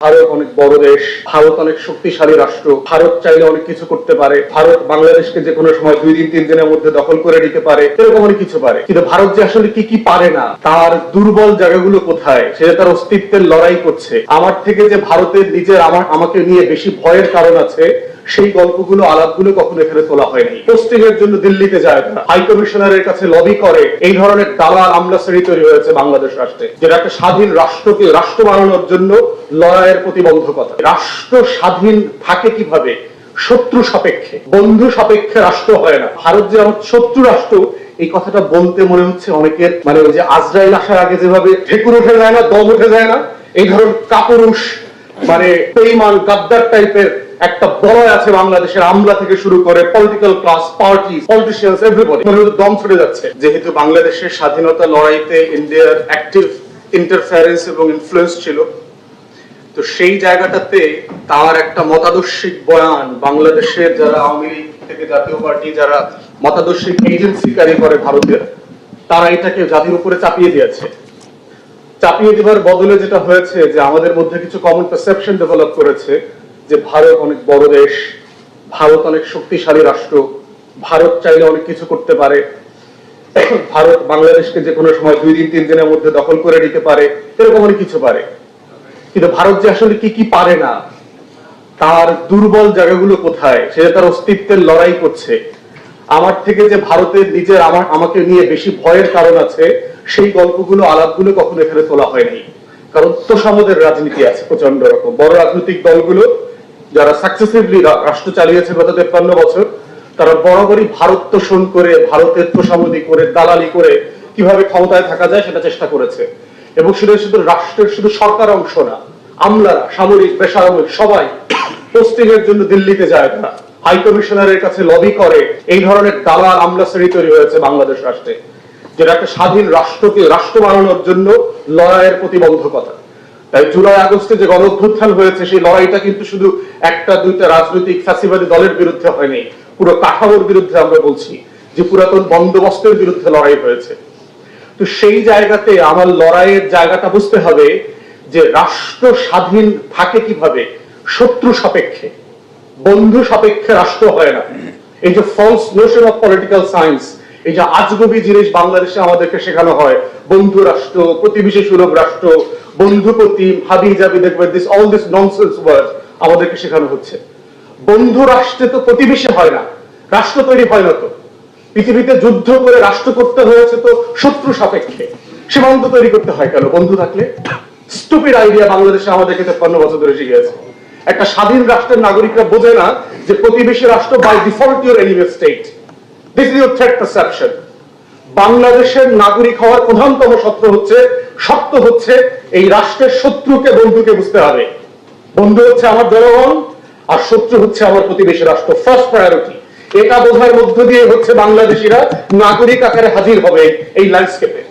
ভারত অনেক বড় দেশ, ভারত অনেক শক্তিশালী রাষ্ট্র, ভারত চাইলে অনেক কিছু করতে পারে, ভারত বাংলাদেশকে যে কোনো সময় 2 দিন 3 দিনের মধ্যে দখল করে নিতে পারে, এরকম অনেক কিছু পারে। কিন্তু ভারত যে আসলে কি কি পারে না, তার দুর্বল জায়গাগুলো কোথায়, সেটা তার অস্তিত্বের লড়াই করছে। আমার থেকে যে ভারতের নিজের আমাকে নিয়ে বেশি ভয়ের কারণ আছে, সেই গল্পগুলো আলাপগুলো কখনো এখানে তোলা হয়নি। পোস্টিং এর জন্য দিল্লিতে যায় না, হাই কমিশনারের কাছে লবি করে, এই ধরনের দালাল আমলা শ্রেণী তৈরি হয়েছে বাংলাদেশ রাষ্ট্রে, যেটা একটা স্বাধীন রাষ্ট্রকে রাষ্ট্র বানানোর জন্য লড়াইয়ের প্রতিবন্ধকতা। রাষ্ট্র স্বাধীন থাকে কিভাবে? শত্রু সাপেক্ষে। বন্ধু সাপেক্ষে রাষ্ট্র হয় না। ভারত যে আমার শত্রু রাষ্ট্র, এই কথাটা বলতে মনে হচ্ছে অনেকের ওই যে আজরাইল আসার আগে যেভাবে ঢেকুর উঠে যায় না, দম উঠে যায় না, এই ধরনের কাপুরুষ বেঈমান গাদ্দার টাইপের একটা বলয় আছে বাংলাদেশের, আমলা থেকে শুরু করে political class, party, politicians, everybody দম ছুটে যাচ্ছে। যেহেতু বাংলাদেশের স্বাধীনতা লড়াইতে ইন্ডিয়ার অ্যাক্টিভ ইন্টারফারেন্স এবং ইনফ্লুয়েন্স ছিল, তো সেই জায়গাটাতে তার একটা মতাদর্শিক বয়ান বাংলাদেশের যারা আওয়ামী লীগ থেকে জাতীয় পার্টি যারা মতাদর্শিক এজেন্সি কারি করে ভারতের, তারা এটাকে জাতির উপরে চাপিয়ে দিয়েছে। চাপিয়ে দেওয়ার বদলে যেটা হয়েছে যে আমাদের মধ্যে কিছু কমন পারসেপশন ডেভেলপ করেছে যে ভারত অনেক বড় দেশ, ভারত অনেক শক্তিশালী রাষ্ট্র, ভারত চাইলে অনেক কিছু করতে পারে, ভারত বাংলাদেশকে যে কোনো সময় 2 দিন 3 দিনের মধ্যে দখল করে নিতে পারে, এরকম অনেক কিছু পারে। কিন্তু ভারত যে আসলে কি কি পারে না, তার দুর্বল জায়গাগুলো কোথায়, সেটা তার অস্তিত্বের লড়াই করছে। আমার থেকে যে ভারতের নিজের আমাকে নিয়ে বেশি ভয়ের কারণ আছে, সেই গল্পগুলো আলাপগুলো কখনো এখানে তোলা হয়নি। কারণ তোষামোদের রাজনীতি আছে প্রচন্ড রকম। বড় রাজনৈতিক দলগুলো যারা সাকসেসিভলি রাষ্ট্র চালিয়েছে গত 53 বছর, তারা বরাবরই ভারত তোষণ করে, ভারতের তোষামোদি করে, দালালি করে কিভাবে ক্ষমতায় থাকা যায় সেটা চেষ্টা করেছে। এবং শুধু রাষ্ট্রের শুধু সরকার অংশ না, আমলারা, সামরিক, বেসামরিক সবাই পোস্টিং এর জন্য দিল্লিতে যায় না, হাই কমিশনারের কাছে লবি করে, এই ধরনের দালাল আমলা শ্রেণী তৈরি হয়েছে বাংলাদেশ রাষ্ট্রে, যেটা একটা স্বাধীন রাষ্ট্রকে রাষ্ট্র বানানোর জন্য লড়াইয়ের প্রতিবন্ধকতা। তাই জুলাই আগস্টে যে গণঅভ্যুত্থান হয়েছে, সেই লড়াইটা কিন্তু শুধু একটা দুইটা রাজনৈতিক ফ্যাসিবাদী দলের বিরুদ্ধে হয়নি, পুরো কাঠামোর বিরুদ্ধে আমরা বলছি যে পুরাতন বন্দোবস্তের বিরুদ্ধে লড়াই হয়েছে। তো সেই জায়গাতে আমার লড়াইয়ের জায়গাটা বুঝতে হবে যে রাষ্ট্র স্বাধীন থাকে কিভাবে? শত্রু সাপেক্ষে। বন্ধু সাপেক্ষে রাষ্ট্র হয় না। এই যে false notion of political science, এই যে আজগবি জিনিস বাংলাদেশে আমাদেরকে শেখানো হয়, বন্ধু রাষ্ট্র, প্রতিবেশী সুলভ রাষ্ট্র, বন্ধু প্রতিম, হাবি জাবি, দেখবে অল দিস ননসেন্স ওয়ার্ড আমাদেরকে শেখানো হচ্ছে। বন্ধু রাষ্ট্রে তো প্রতিবেশী হয় না, রাষ্ট্র তৈরি হয় না। তো পৃথিবীতে যুদ্ধ করে রাষ্ট্র করতে হয়েছে তো শত্রু সাপেক্ষে। সীমান্ত তৈরি করতে হয় কেন? বন্ধু থাকলে। স্টুপিড আইডিয়া বাংলাদেশে আমাদেরকে 53 বছর ধরে শিখিয়েছে। একটা স্বাধীন রাষ্ট্রের নাগরিকরা বোঝে না যে প্রতিবেশী রাষ্ট্র by default your enemy state. This is your threat perception. বাংলাদেশের নাগরিক হওয়ার প্রধানতম শর্ত হচ্ছে এই রাষ্ট্রের শত্রুকে বন্ধুকে বুঝতে হবে। বন্ধু হচ্ছে আমার জনগণ, আর শত্রু হচ্ছে আমার প্রতিবেশী রাষ্ট্র। First priority. এটা বোঝার মধ্য দিয়ে হচ্ছে বাংলাদেশিরা নাগরিক আকারে হাজির হবে এই ল্যান্ডস্কেপে।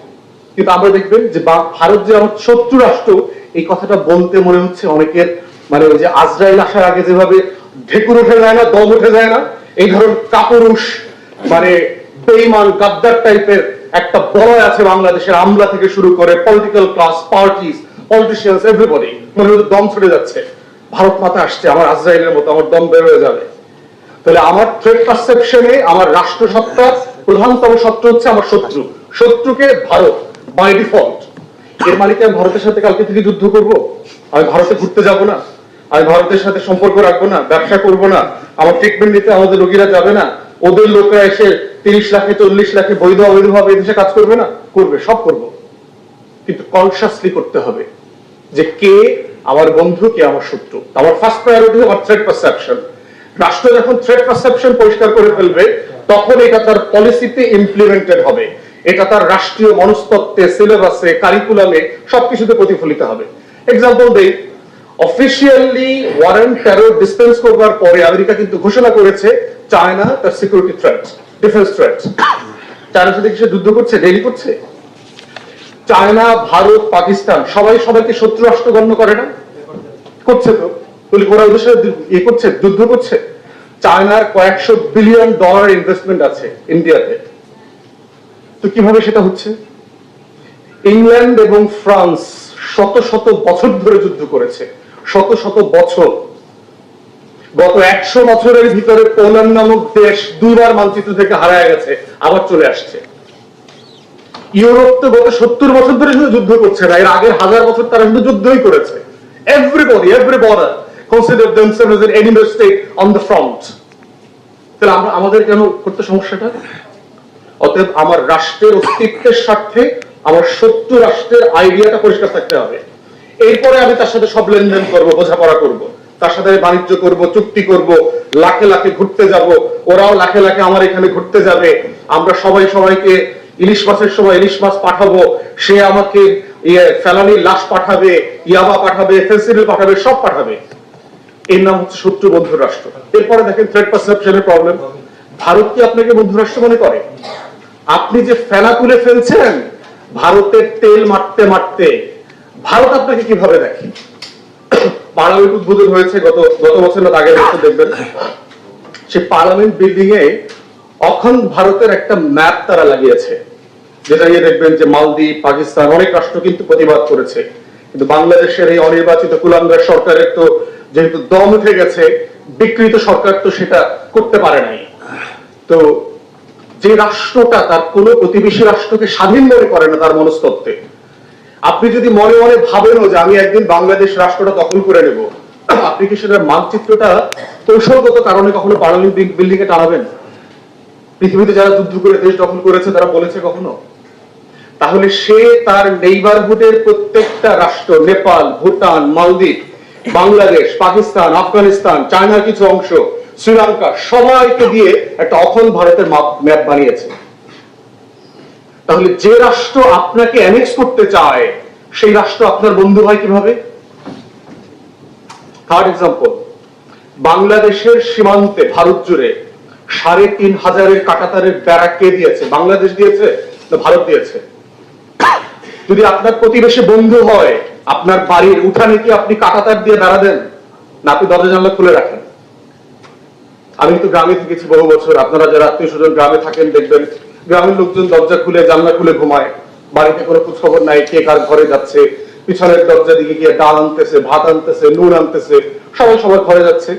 কিন্তু আমরা দেখবেন যে ভারত যে আমার শত্রু রাষ্ট্র, এই কথাটা বলতে মনে হচ্ছে অনেকের ওই যে আজরাইল আসার আগে যেভাবে ঢেকুর উঠে যায় না, দম উঠে যায় না, এই ধরনের কাপুরুষ বেঈমান গাদ্দার টাইপের একটা বলয় আছে বাংলাদেশের, আমলা থেকে শুরু করে political class, party, politicians, everybody দম ছুটে যাচ্ছে। ভারত মাতা আসছে, আমার আজরাইলের মতো আমার দম বের হয়ে যাবে। তাহলে আমার থ্রেট পারসেপশনে আমার রাষ্ট্রসত্তার প্রধানতম শত্রু হচ্ছে আমার শত্রু। শত্রুকে ভারত বাই ডিফল্ট। এর মানে কি আমি ভারতের সাথে কালকে থেকে যুদ্ধ করব? আমি ভারতে ঘুরতে যাব না? আমি ভারতের সাথে সম্পর্ক রাখবো না? ব্যবসা করব না? আমার ট্রিটমেন্ট নিতে আমাদের রোগীরা যাবে না? ওদের লোকরা এসে 30 লাখে 40 লাখে বৈধ অবৈধভাবে এই দেশে কাজ করবে না? করবে, সব করব। কিন্তু কনসিয়াসলি করতে হবে যে কে আমার বন্ধু, কে আমার শত্রু। আমার ফার্স্ট প্রায়োরিটি আমার থ্রেট পারসেপশন। রাষ্ট্র যখন থ্রেট পারসেপশন পরিষ্কার করে ফেলবে, তখন এটা তার পলিসিতে ইমপ্লিমেন্টেড হবে, এটা তার রাষ্ট্রীয় মনস্তত্ত্বে, সিলেবাসে, কারিকুলামে সবকিছুতে প্রতিফলিত হবে। এক্সাম্পল দেই, অফিসিয়ালি ওয়ারেন টেরর ডিসপেন্স করবার পরে আমেরিকা কিন্তু ঘোষণা করেছে চায়না তার সিকিউরিটি থ্রেট, ডিফেন্স থ্রেট। চায়নার সাথে কি সে যুদ্ধ করছে? ডেলি করছে? চায়না, ভারত, পাকিস্তান সবাই সবাইকে শত্রু রাষ্ট্র গণ্য করে না? করছে তো। ওরা ওদের সাথে করছে, যুদ্ধ করছে। চায়নার কয়েকশো বিলিয়ন ডলার ইনভেস্টমেন্ট আছে ইন্ডিয়াতে। তো কিভাবে সেটা হচ্ছে? ইংল্যান্ড এবং ফ্রান্স শত শত বছর ধরে যুদ্ধ করেছে, শত শত বছর, গত 100 বছরের ভিতরে পোল্যান্ড নামক দেশ 2বার মানচিত্র থেকে হারায় গেছে, আবার চলে আসছে। ইউরোপ তো গত 70 বছর ধরে শুধু যুদ্ধ করছে না, এর আগের 1000 বছর তারা শুধু যুদ্ধই করেছে। Everybody, every border consider themselves as an enemy state on the front. তাহলে আমাদের কেন করতে সমস্যাটা? অতএব আমার রাষ্ট্রের অস্তিত্বের স্বার্থে আমার শত্রু রাষ্ট্রের আইডিয়াটা পরিষ্কার থাকতে হবে। এরপরে আমি তার সাথে সব লেনদেন করব, বোঝাপড়া করব, তার সাথে বাণিজ্য করব, চুক্তি করব, লাখে লাখে ঘুরতে যাব, ওরাও লাখে লাখে আমার এখানে ঘুরতে যাবে, আমরা সবাই সবাইকে ইলিশ মাছের সময় ইলিশ মাছ পাঠাবো, সে আমাকে ফেলানির লাশ পাঠাবে, ইয়াবা পাঠাবে, ফেন্সিডিল পাঠাবে, সব পাঠাবে। এর নাম হচ্ছে শত্রু বন্ধু রাষ্ট্র। এরপরে দেখেন থ্রেট পারসেপশনের প্রবলেম। ভারত কি আপনাকে বন্ধু রাষ্ট্র মনে করে? আপনি যে ফেনা তুলে ফেলছেন ভারতের তেল মারতে মারতে, ভারত আপনাকে কিভাবে দেখে? পার্লামেন্ট উদ্বোধন হয়েছে গত বছর না আগে বছর, দেখবেন সে পার্লামেন্ট বিল্ডিং এ অখণ্ড ভারতের একটা ম্যাপ তারা লাগিয়েছে, যেটা নিয়ে দেখবেন যে মালদ্বীপ, পাকিস্তান অনেক রাষ্ট্র কিন্তু প্রতিবাদ করেছে। কিন্তু বাংলাদেশের এই অনির্বাচিত কুলাঙ্গার সরকারের তো যেহেতু দম উঠে গেছে, বিকৃত সরকার তো সেটা করতে পারে নাই। তো যে রাষ্ট্রটা তার কোনো প্রতিবেশী রাষ্ট্রকে স্বাধীন মনে করে না তার মনস্তত্ত্বে, আপনি যদি মনে মনে ভাবেন যে আমি একদিন বাংলাদেশ রাষ্ট্রটা দখল করে নেব, আপনি কি সেটার মানচিত্রটা কৌশলগত কারণে কখনো পার্লামেন্ট বিল্ডিং এ টানাবেন? পৃথিবীতে যারা যুদ্ধ করে দেশ দখল করেছে তারা বলেছে কখনো? তাহলে সে তার নেইবারহুডের প্রত্যেকটা রাষ্ট্র, নেপাল, ভুটান, মালদ্বীপ, বাংলাদেশ, পাকিস্তান, আফগানিস্তান, চায়নার কিছু অংশ, শ্রীলঙ্কা, সবাইকে দিয়ে একটা অখণ্ড ভারতের ম্যাপ বানিয়েছে। তাহলে যে রাষ্ট্র আপনাকে অ্যানেক্স করতে চায় সেই রাষ্ট্র আপনার বন্ধু হয় কিভাবে? থার্ড এক্সাম্পল, বাংলাদেশের সীমান্তে ভারত জুড়ে 3500 কাঁটাতারের বেড়া কে দিয়েছে? বাংলাদেশ দিয়েছে না ভারত দিয়েছে? যদি আপনার প্রতিবেশী বন্ধু হয়, আপনার বাড়ির উঠানে কি আপনি কাঁটাতার দিয়ে বেড়া দেন না আপনি দরজা জানলা খুলে রাখেন? আমি তো গ্রামে থেকেছি বহু বছর, আপনারা যারা আত্মীয় স্বজন গ্রামে থাকেন দেখবেন গ্রামের লোকজন দরজা খুলে জানলা খুলে ঘুমায়, বাড়িতে কোনো খোঁজ খবর নাই কে কার ঘরে যাচ্ছে, পিছনের দরজা দিকে গিয়ে ডাল আনতেছে, ভাত আনতেছে, নুন আনতেছে, সবাই সবার ঘরে যাচ্ছে।